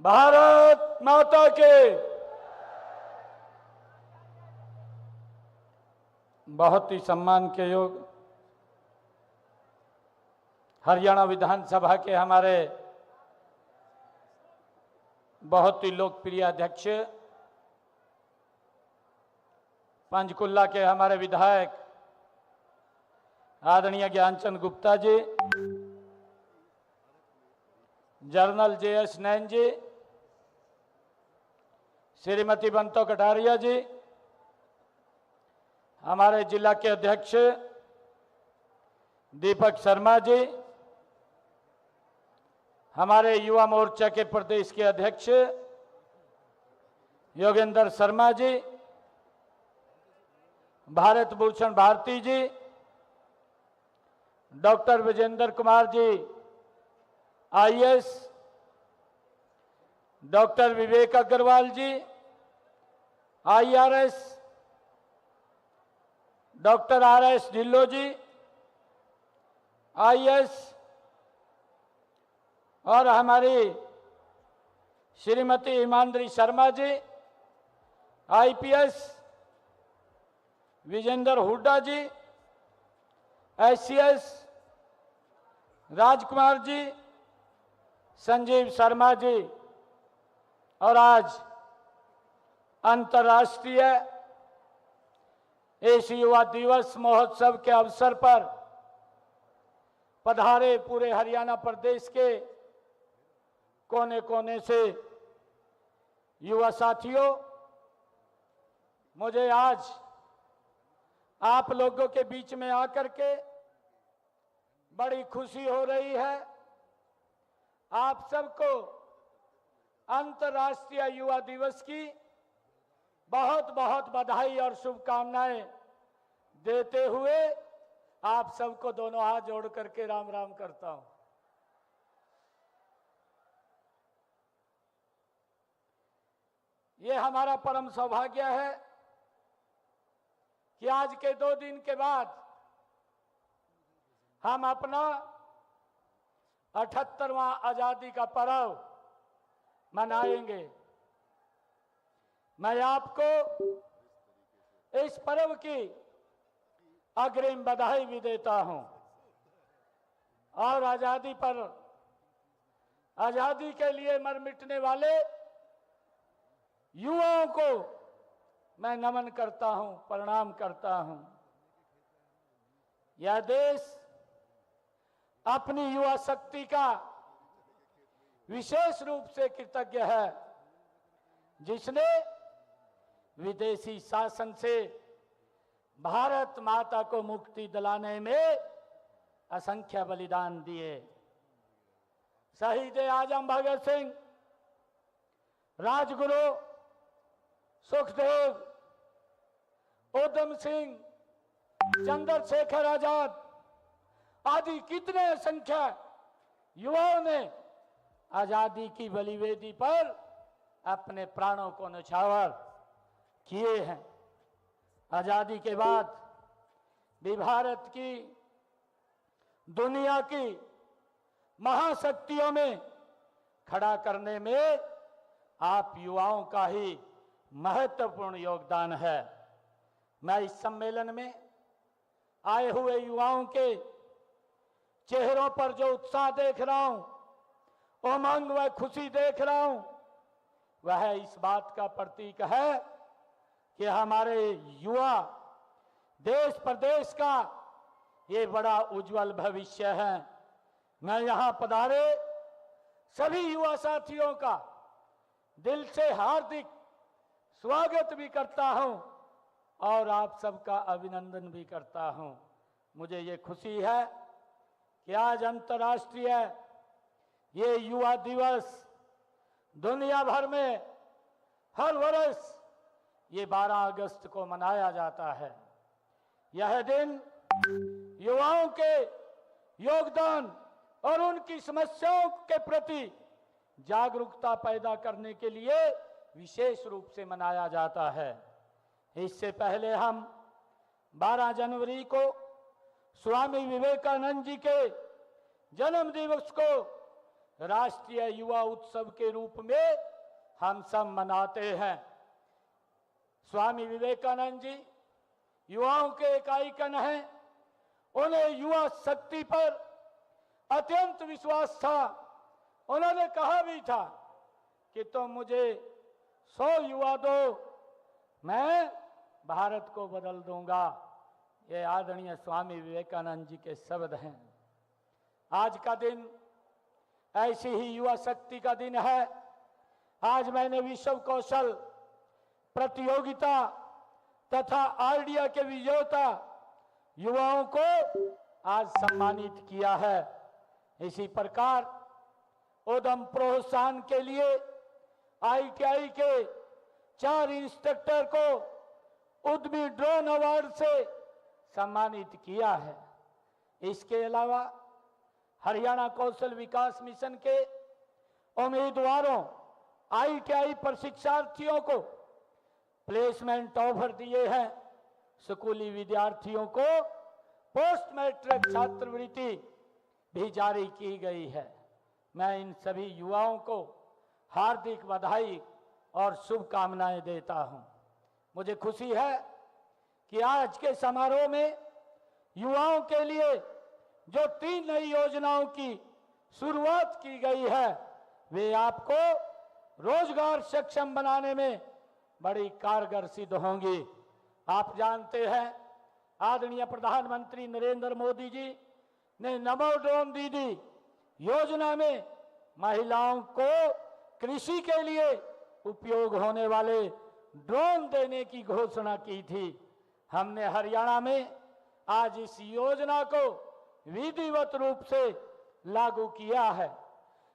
भारत माता के। बहुत ही सम्मान के योग हरियाणा विधानसभा के हमारे बहुत ही लोकप्रिय अध्यक्ष, पंचकुला के हमारे विधायक आदरणीय ज्ञानचंद गुप्ता जी, जनरल JS नैन जी, श्रीमती बंतो कटारिया जी, हमारे जिला के अध्यक्ष दीपक शर्मा जी, हमारे युवा मोर्चा के प्रदेश के अध्यक्ष Yogendra Sharma ji, Bharat Bhushan Bharti ji, doctor Vijendra Kumar ji IAS, doctor Vivek Agarwal ji IRS, doctor RS Dhillon ji IS और हमारी श्रीमती हिमांद्री शर्मा जी IPS, विजेंद्र हुड्डा जी SCS, राजकुमार जी, संजीव शर्मा जी। और आज अंतर्राष्ट्रीय एशिया युवा दिवस महोत्सव के अवसर पर पधारे पूरे हरियाणा प्रदेश के कोने कोने से युवा साथियों, मुझे आज आप लोगों के बीच में आकर के बड़ी खुशी हो रही है। आप सबको अंतर्राष्ट्रीय युवा दिवस की बहुत बहुत बधाई और शुभकामनाएं देते हुए आप सबको दोनों हाथ जोड़ करके राम राम करता हूं। ये हमारा परम सौभाग्य है कि आज के 2 दिन के बाद हम अपना 78वां आजादी का पर्व मनाएंगे। मैं आपको इस पर्व की अग्रिम बधाई भी देता हूं और आजादी के लिए मर मिटने वाले युवाओं को मैं नमन करता हूं, प्रणाम करता हूं। यह देश अपनी युवा शक्ति का विशेष रूप से कृतज्ञ है, जिसने विदेशी शासन से भारत माता को मुक्ति दिलाने में असंख्य बलिदान दिए। शहीद आजम भगत सिंह, राजगुरु सुखदेव, उधम सिंह, चंद्रशेखर आजाद आदि कितने संख्या युवाओं ने आजादी की बलिवेदी पर अपने प्राणों को न्यौछावर किए हैं। आजादी के बाद भी भारत की दुनिया की महाशक्तियों में खड़ा करने में आप युवाओं का ही महत्वपूर्ण योगदान है। मैं इस सम्मेलन में आए हुए युवाओं के चेहरों पर जो उत्साह देख रहा हूं, उमंग व खुशी देख रहा हूं, वह इस बात का प्रतीक है कि हमारे युवा देश प्रदेश का ये बड़ा उज्जवल भविष्य है। मैं यहां पधारे सभी युवा साथियों का दिल से हार्दिक स्वागत भी करता हूं और आप सबका अभिनंदन भी करता हूं। मुझे ये खुशी है कि आज अंतर्राष्ट्रीय ये युवा दिवस दुनिया भर में हर वर्ष ये 12 अगस्त को मनाया जाता है। यह दिन युवाओं के योगदान और उनकी समस्याओं के प्रति जागरूकता पैदा करने के लिए विशेष रूप से मनाया जाता है। इससे पहले हम 12 जनवरी को स्वामी विवेकानंद जी के जन्म दिवस को राष्ट्रीय युवा उत्सव के रूप में हम सब मनाते हैं। स्वामी विवेकानंद जी युवाओं के एक आइकन हैं। उन्हें युवा शक्ति पर अत्यंत विश्वास था। उन्होंने कहा भी था कि तुम मुझे 100 युवा दो, मैं भारत को बदल दूंगा। ये आदरणीय स्वामी विवेकानंद जी के शब्द हैं। आज का दिन ऐसी ही युवा शक्ति का दिन है। आज मैंने विश्व कौशल प्रतियोगिता तथा आइडिया के विजेता युवाओं को आज सम्मानित किया है। इसी प्रकार उद्यम प्रोत्साहन के लिए ITI के 4 इंस्ट्रक्टर को उद्यमी ड्रोन अवार्ड से सम्मानित किया है। इसके अलावा हरियाणा कौशल विकास मिशन के उम्मीदवारों ITI प्रशिक्षार्थियों को प्लेसमेंट ऑफर दिए हैं। स्कूली विद्यार्थियों को पोस्ट मैट्रिक छात्रवृत्ति भी जारी की गई है। मैं इन सभी युवाओं को हार्दिक बधाई और शुभकामनाएं देता हूं। मुझे खुशी है कि आज के समारोह में युवाओं के लिए जो 3 नई योजनाओं की शुरुआत की गई है, वे आपको रोजगार सक्षम बनाने में बड़ी कारगर सिद्ध होंगी। आप जानते हैं आदरणीय प्रधानमंत्री नरेंद्र मोदी जी ने नमो ड्रोन दीदी योजना में महिलाओं को कृषि के लिए उपयोग होने वाले ड्रोन देने की घोषणा की थी। हमने हरियाणा में आज इस योजना को विधिवत रूप से लागू किया है।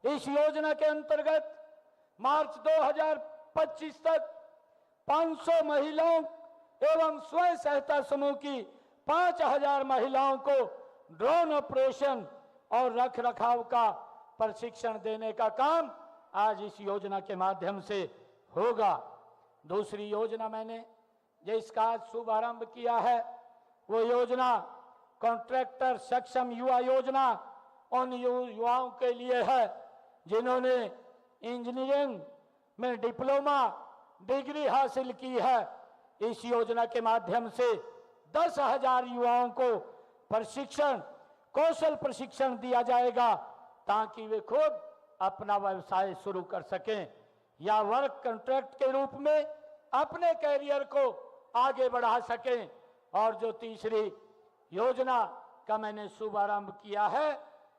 इस योजना के अंतर्गत मार्च 2025 तक 500 महिलाओं एवं स्वयं सहायता समूह की 5000 महिलाओं को ड्रोन ऑपरेशन और रखरखाव का प्रशिक्षण देने का काम आज इस योजना के माध्यम से होगा। दूसरी योजना मैंने जिसका आज शुभारंभ किया है वो योजना कॉन्ट्रैक्टर सक्षम युवा योजना उन युवाओं के लिए है जिन्होंने इंजीनियरिंग में डिप्लोमा डिग्री हासिल की है। इस योजना के माध्यम से 10,000 युवाओं को प्रशिक्षण कौशल प्रशिक्षण दिया जाएगा ताकि वे खुद अपना व्यवसाय शुरू कर सकें या वर्क कॉन्ट्रैक्ट के रूप में अपने कैरियर को आगे बढ़ा सकें। और जो तीसरी योजना का मैंने शुभारंभ किया है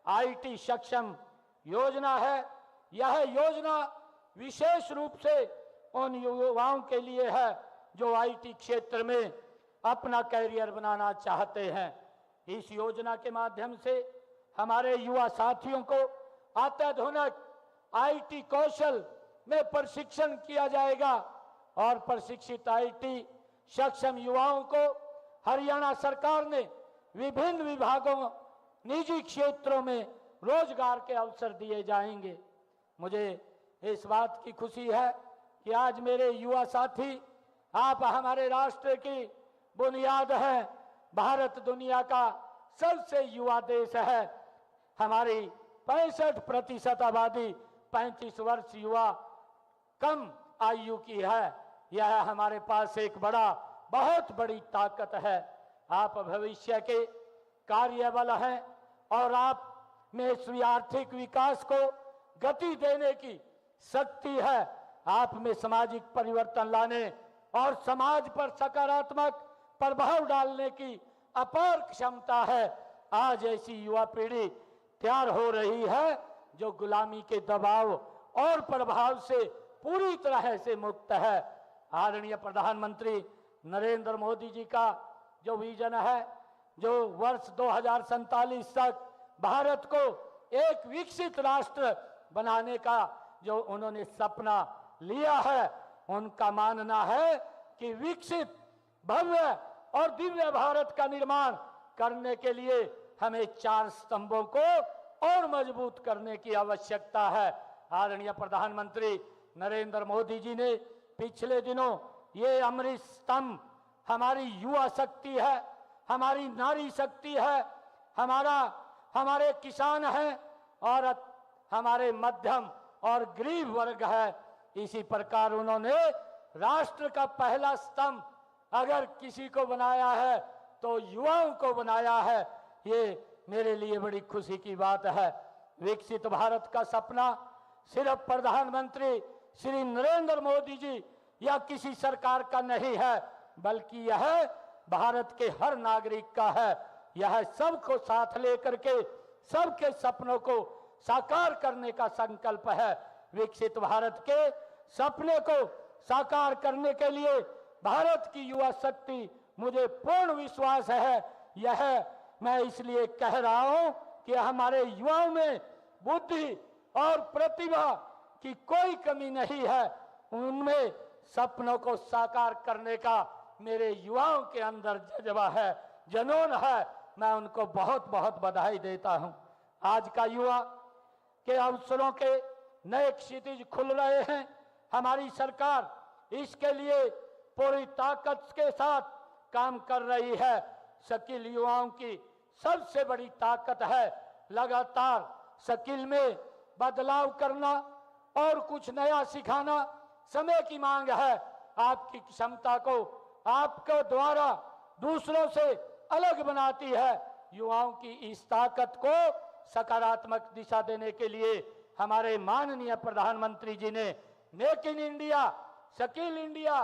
IT सक्षम योजना है। यह योजना विशेष रूप से उन युवाओं के लिए है जो IT क्षेत्र में अपना कैरियर बनाना चाहते हैं। इस योजना के माध्यम से हमारे युवा साथियों को अत्याधुनिक IT कौशल में प्रशिक्षण किया जाएगा और प्रशिक्षित IT सक्षम युवाओं को हरियाणा सरकार ने विभिन्न विभागों निजी क्षेत्रों में रोजगार के अवसर दिए जाएंगे। मुझे इस बात की खुशी है कि आज मेरे युवा साथी आप हमारे राष्ट्र की बुनियाद हैं। भारत दुनिया का सबसे युवा देश है। हमारी 65% आबादी 35 वर्ष युवा कम आयु की है। यह हमारे पास एक बहुत बड़ी ताकत है। आप भविष्य के कार्यबल हैं और आप में स्वी आर्थिक विकास को गति देने की शक्ति है। आप में सामाजिक परिवर्तन लाने और समाज पर सकारात्मक प्रभाव डालने की अपार क्षमता है। आज ऐसी युवा पीढ़ी तैयार हो रही है जो गुलामी के दबाव और प्रभाव से पूरी तरह से मुक्त है। आदरणीय प्रधानमंत्री नरेंद्र मोदी जी का जो विजन है, जो वर्ष 2047 तक भारत को एक विकसित राष्ट्र बनाने का जो उन्होंने सपना लिया है, उनका मानना है कि विकसित भव्य और दिव्य भारत का निर्माण करने के लिए हमें 4 स्तंभों को और मजबूत करने की आवश्यकता है। आदरणीय प्रधानमंत्री नरेंद्र मोदी जी ने पिछले दिनों ये अमृत स्तंभ हमारी युवा शक्ति है, हमारी नारी शक्ति है, हमारे किसान हैं और हमारे मध्यम और गरीब वर्ग है। इसी प्रकार उन्होंने राष्ट्र का पहला स्तंभ अगर किसी को बनाया है तो युवाओं को बनाया है। ये मेरे लिए बड़ी खुशी की बात है। विकसित भारत का सपना सिर्फ प्रधानमंत्री श्री नरेंद्र मोदी जी या किसी सरकार का नहीं है, बल्कि यह भारत के हर नागरिक का है। यह सबको साथ लेकर के सबके सपनों को साकार करने का संकल्प है। विकसित भारत के सपने को साकार करने के लिए भारत की युवा शक्ति, मुझे पूर्ण विश्वास है, यह मैं इसलिए कह रहा हूं कि हमारे युवाओं में बुद्धि और प्रतिभा की कोई कमी नहीं है। उनमें सपनों को साकार करने का मेरे युवाओं के अंदर जज्बा है, जुनून है। मैं उनको बहुत बहुत बधाई देता हूं। आज का युवा के अवसरों के नए क्षितिज खुल रहे हैं। हमारी सरकार इसके लिए पूरी ताकत के साथ काम कर रही है। स्किल युवाओं की सबसे बड़ी ताकत है लगातार स्किल में बदलाव करना और कुछ नया सिखाना। समय की मांग है। आपकी क्षमता को आपके द्वारा दूसरों से अलग बनाती है। युवाओं की इस ताकत को सकारात्मक दिशा देने के लिए हमारे माननीय प्रधानमंत्री जी ने make in India, skill India,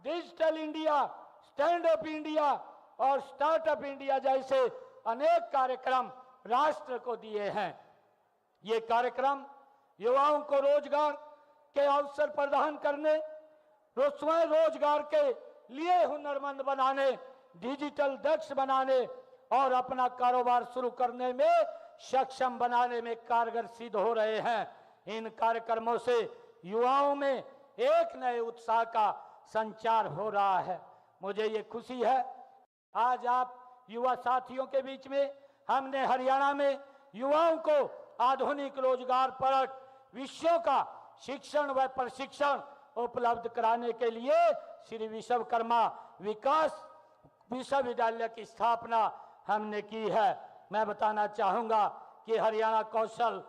digital India, stand up India और स्टार्टअप इंडिया जैसे अनेक कार्यक्रम राष्ट्र को दिए हैं। ये कार्यक्रम युवाओं को रोजगार के अवसर प्रदान करने, स्वयं रोजगार के लिए हुनरमंद बनाने, डिजिटल दक्ष बनाने और अपना कारोबार शुरू करने में सक्षम बनाने में कारगर सिद्ध हो रहे हैं। इन कार्यक्रमों से युवाओं में एक नए उत्साह का संचार हो रहा है। मुझे ये खुशी है आज आप युवा साथियों के बीच में हमने हरियाणा में युवाओं को आधुनिक रोजगार परक विषयों का शिक्षण व प्रशिक्षण उपलब्ध कराने के लिए श्री विश्वकर्मा विकास विश्वविद्यालय की स्थापना हमने की है। मैं बताना चाहूंगा कि हरियाणा कौशल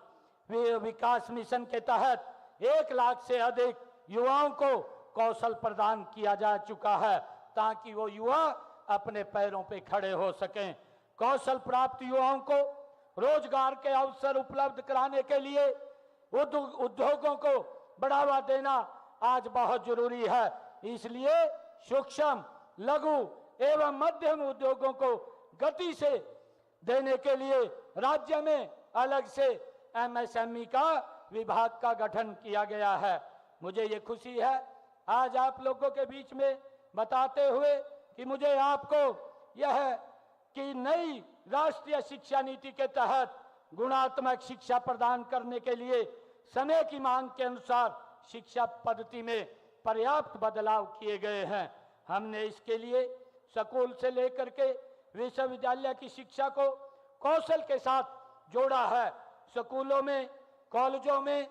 विकास मिशन के तहत 1 लाख से अधिक युवाओं को कौशल प्रदान किया जा चुका है ताकि वो युवा अपने पैरों पे खड़े हो सकें। कौशल प्राप्त युवाओं को रोजगार के अवसर उपलब्ध कराने के लिए उद्योगों को बढ़ावा देना आज बहुत जरूरी है। इसलिए सूक्ष्म, लघु एवं मध्यम उद्योगों को गति से देने के लिए राज्य में अलग से एमएसएमई का विभाग का गठन किया गया है। मुझे ये खुशी है आज आप लोगों के बीच में बताते हुए कि मुझे आपको यह कि नई राष्ट्रीय शिक्षा नीति के तहत गुणात्मक शिक्षा प्रदान करने के लिए समय की मांग के अनुसार शिक्षा पद्धति में पर्याप्त बदलाव किए गए हैं। हमने इसके लिए स्कूल से लेकर के विश्वविद्यालय की शिक्षा को कौशल के साथ जोड़ा है। स्कूलों में, कॉलेजों में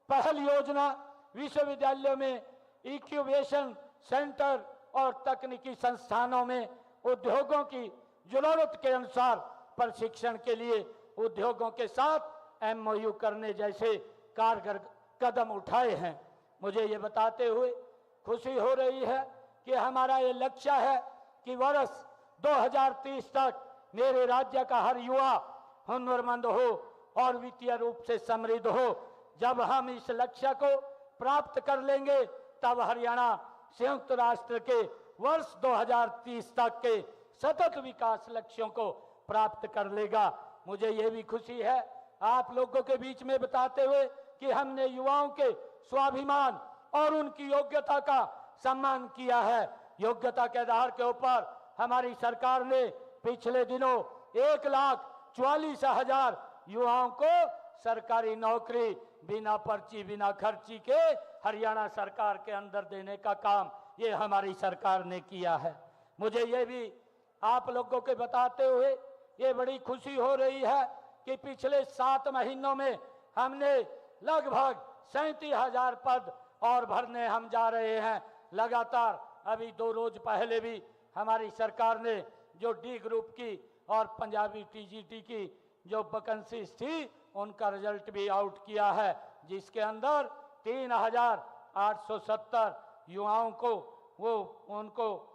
पहल योजना, विश्वविद्यालयों में इंक्यूबेशन सेंटर और तकनीकी संस्थानों में उद्योगों की जरूरत के अनुसार प्रशिक्षण के लिए उद्योगों के साथ एमओयू करने जैसे कारगर कदम उठाए हैं। मुझे ये बताते हुए खुशी हो रही है कि हमारा ये लक्ष्य है कि वर्ष 2030 तक मेरे राज्य का हर युवा हुनरमंद हो और वित्तीय रूप से समृद्ध हो। जब हम इस लक्ष्य को प्राप्त कर लेंगे तब हरियाणा संयुक्त राष्ट्र के वर्ष 2030 तक के सतत विकास लक्ष्यों को प्राप्त कर लेगा। मुझे ये भी खुशी है आप लोगों के बीच में बताते हुए कि हमने युवाओं के स्वाभिमान और उनकी योग्यता का सम्मान किया है। योग्यता के आधार के ऊपर हमारी सरकार ने पिछले दिनों 1,44,000 युवाओं को सरकारी नौकरी बिना पर्ची, बिना खर्ची के हरियाणा सरकार के अंदर देने का काम ये हमारी सरकार ने किया है। मुझे ये भी आप लोगों के बताते हुए ये बड़ी खुशी हो रही है कि पिछले 7 महीनों में हमने लगभग 37,000 पद और भरने हम जा रहे हैं लगातार। अभी 2 रोज पहले भी हमारी सरकार ने जो डी ग्रुप की और पंजाबी टीजीटी की जो वैकेंसीज थी उनका रिजल्ट भी आउट किया है, जिसके अंदर 3,870 युवाओं को वो उनको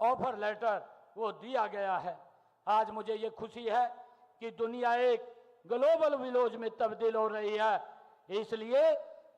ऑफर लेटर वो दिया गया है। आज मुझे ये खुशी है कि दुनिया एक ग्लोबल विलेज में तब्दील हो रही है, इसलिए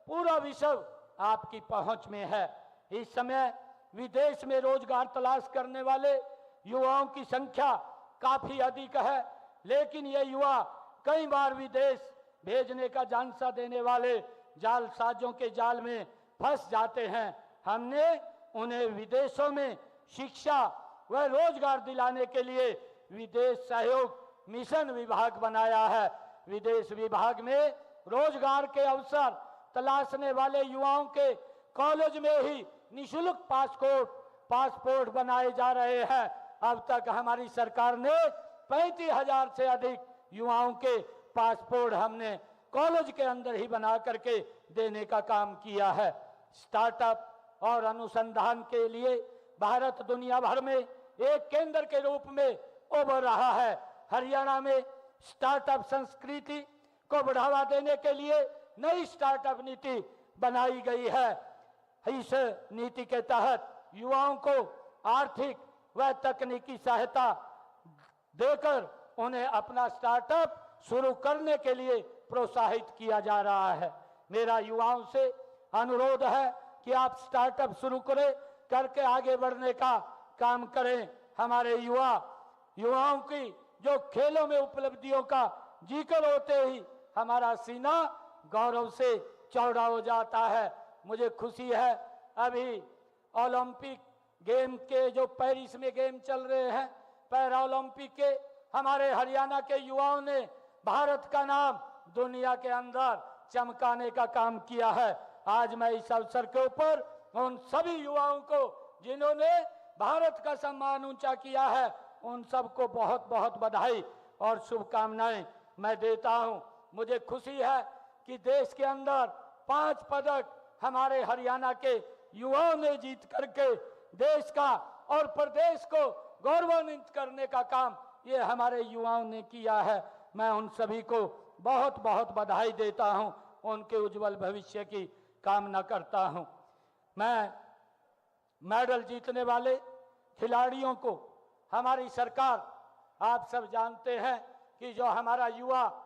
पूरा विश्व आपकी पहुंच में है। इस समय विदेश में रोजगार तलाश करने वाले युवाओं की संख्या काफी अधिक है, लेकिन ये युवा कई बार विदेश भेजने का झांसा देने वाले जालसाजों के जाल में फंस जाते हैं। हमने उन्हें विदेशों में शिक्षा व रोजगार दिलाने के लिए विदेश सहयोग मिशन विभाग बनाया है। विदेश विभाग में रोजगार के अवसर तलाशने वाले युवाओं के कॉलेज में ही निःशुल्क पासपोर्ट बनाए जा रहे हैं। अब तक हमारी सरकार ने 35,000 से अधिक युवाओं के पासपोर्ट हमने कॉलेज के अंदर ही बना करके देने का काम किया है। स्टार्टअप और अनुसंधान के लिए भारत दुनिया भर में एक केंद्र के रूप में उभर रहा है। हरियाणा में स्टार्टअप संस्कृति को बढ़ावा देने के लिए नई स्टार्टअप नीति बनाई गई है। इस नीति के तहत युवाओं को आर्थिक व तकनीकी सहायता देकर उन्हें अपना स्टार्टअप शुरू करने के लिए प्रोत्साहित किया जा रहा है। मेरा युवाओं से अनुरोध है कि आप स्टार्टअप शुरू करके आगे बढ़ने का काम करें। हमारे युवाओं की जो खेलों में उपलब्धियों का जिक्र होते ही हमारा सीना गौरव से चौड़ा हो जाता है। मुझे खुशी है, अभी ओलंपिक गेम के जो पेरिस में गेम चल रहे हैं, पैरा ओलंपिक के हमारे हरियाणा के युवाओं ने भारत का नाम दुनिया के अंदर चमकाने का काम किया है। आज मैं इस अवसर के ऊपर उन सभी युवाओं को जिन्होंने भारत का सम्मान ऊंचा किया है, उन सबको बहुत बहुत बधाई और शुभकामनाएं मैं देता हूं। मुझे खुशी है कि देश के अंदर 5 पदक हमारे हरियाणा के युवाओं ने जीत करके देश का और प्रदेश को गौरवान्वित करने का काम ये हमारे युवाओं ने किया है। मैं उन सभी को बहुत बहुत बधाई देता हूं, उनके उज्जवल भविष्य की कामना करता हूं। मैं मेडल जीतने वाले खिलाड़ियों को हमारी सरकार, आप सब जानते हैं कि जो हमारा युवा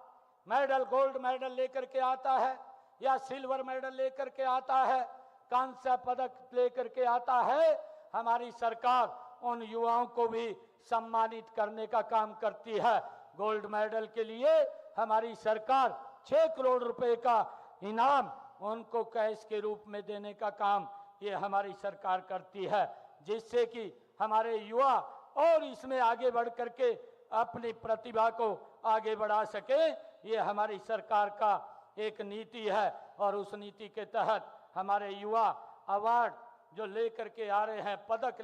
मेडल गोल्ड मेडल लेकर के आता है या सिल्वर मेडल लेकर के आता है, कांस्य पदक लेकर के आता है, हमारी सरकार उन युवाओं को भी सम्मानित करने का काम करती है। गोल्ड मेडल के लिए हमारी सरकार 6 करोड़ रुपए का इनाम उनको कैश के रूप में देने का काम ये हमारी सरकार करती है, जिससे कि हमारे युवा और इसमें आगे बढ़ करके अपनी प्रतिभा को आगे बढ़ा सके। ये हमारी सरकार का एक नीति है और उस नीति के तहत हमारे युवा अवार्ड जो लेकर के आ रहे हैं, पदक